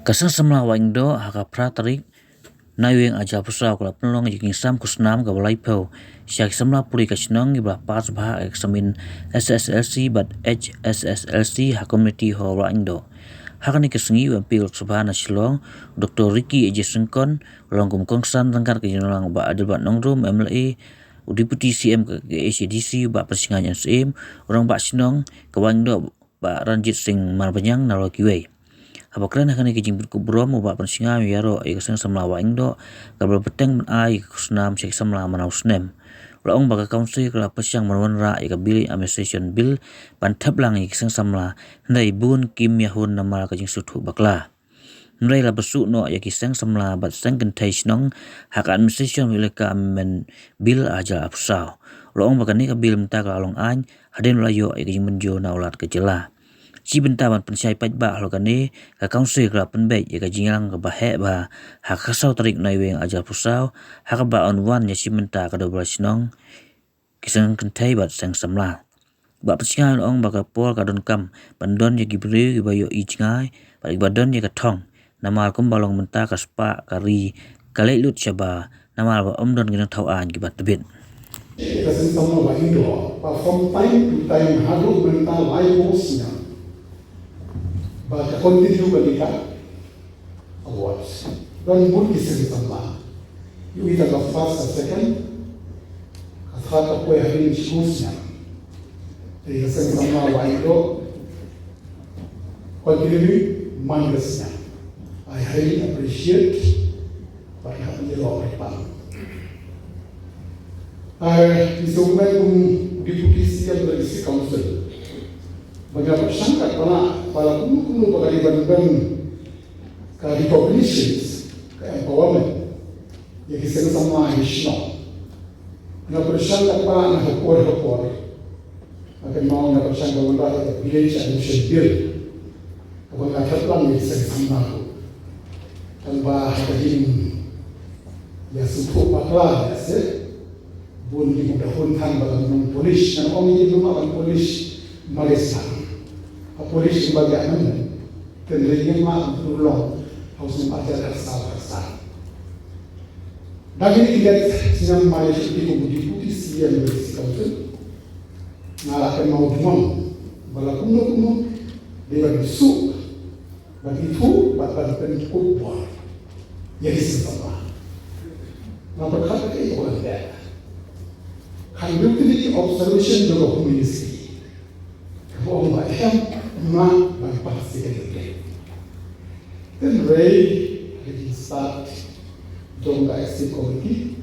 Kasang samla wa indo haka pratarik nayueng aja pusaw kala penlong jiking sam kusnam ka balai pau syak samla puri kasnong ibra pas bha examin SSLC but HSSLC ha community hall wa indo hakani kesengi wa pil subhana shilong Dr. Ricky Ejesengkon longkum kongsan tangkar ke jinang ba adil ba nongrum MLA Deputy CM ke ACDC ba persingan SM orang ba sinong ke wangdo ba Ranjit Singh Marbanyang nalo kiwe Abakran akan ikijing berkubro mo ba persingan yaro ikasang samla wa indo kabel peteng ai kusnam sek samla manau snem Laong baga kaunsi kala pesyang marwanra ikabili administration bill pantap lang ikasang samla ndai bun kim yahun namal kajing suthu bakla Nrai la besuk no ya kisang samla bat sang kentai snong hak administration wileka amendment bill aja apsau Laong baga ni kabil menta kala long an haden layo ikajing menjo na ulat kejela Ci bentaban pensai paj ba halokane ka kaunsi kala penbek ya kajingang ka bahe ba hak kasau tarik naiweng aja pusau hak ba on wan ya ci menta ka dobra snong kisang kentai bat sang samla ba persingan ong baka pol ka don kam bandon ya gibri gibayo I cingai ba ibadon ya ka thong namal kum balong menta ka spa kari kalai lut syaba namal ba omdon ginang tauan gibat tebit Kasing sama ba indo pa from time to time hadu menta live hostnya ba ka continue ba nika awards don mul kising sama you ita ka first or second ka ko ya rin hostnya jadi kasing sama ba indo continue mangasnya I highly appreciate what happened in our department. Disebutkan Deputy CM dari City Council. Bagaimana sangkat para kuno bagi banding ke recognitions, ke empowerment, yang kita sama Islam. Na bersangkat para na hapor akan mau na bersangkat wala village admission bill. Kapag katlang yang kita sama tanpa hadirin ya suku pakla ya se bun di mudahun tan balang polis dan orang ini rumah balang polis Malaysia polis sebagai mana tendernya mah tolong harus membaca dasar dan ini kita senang Malaysia itu Deputy CM bersikap ngalahkan mau demam balang kuno dia bersuk bagi itu batal penkuat jadi sama. Nampak kata itu orang dah. Community observation juga komunikasi. Kalau orang macam mana bagi pasti kita. Then Ray jadi start dongga exit committee.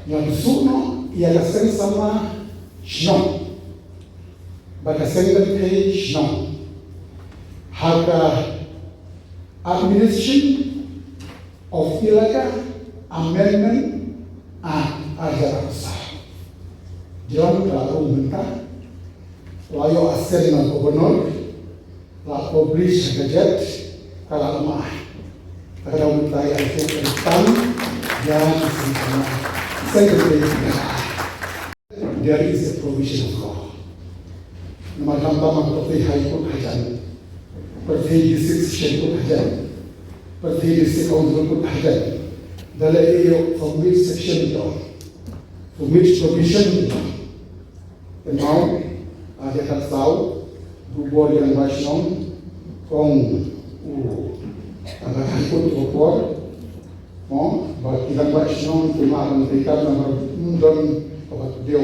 Yang suno ia kasih sama Shnong. Bagi second page Shnong. Harga administration of Ilaka Amendment Act aja besar. Jangan terlalu mentah. Layo asen na gubernur, la publish gajet kalau lemah. Kalau mentah yang tentang jangan sama. Secretary there is a provision of law. Nama tampak seperti High Court hajan, seperti District Court hajan. Perti District Council pun ada dalam iyo from which section itu from which provision itu dan mau ada tak tahu dua yang nasional kong ada ikut report mau bagi yang nasional cuma memberikan nomor dan obat dia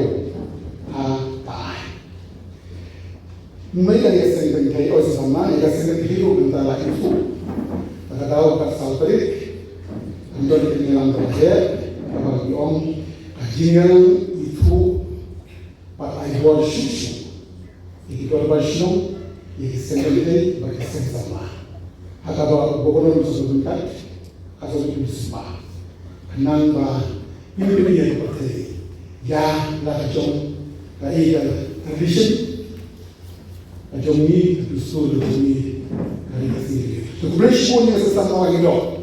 tak mereka yang sering terkait sama yang sering hidup antara itu Tahu kat salterik, untuk dikenalan terjadi, bagi om kajian itu pada ayat susu, itu berbasno, itu sendiri bagi sama. Hakaba gubernur sebutkan, kasus itu semua. Kenapa ini yang seperti ya lajong, kaya tradition, lajong ini justru ini kaya sendiri. Kemudian semuanya sesama lagi dok.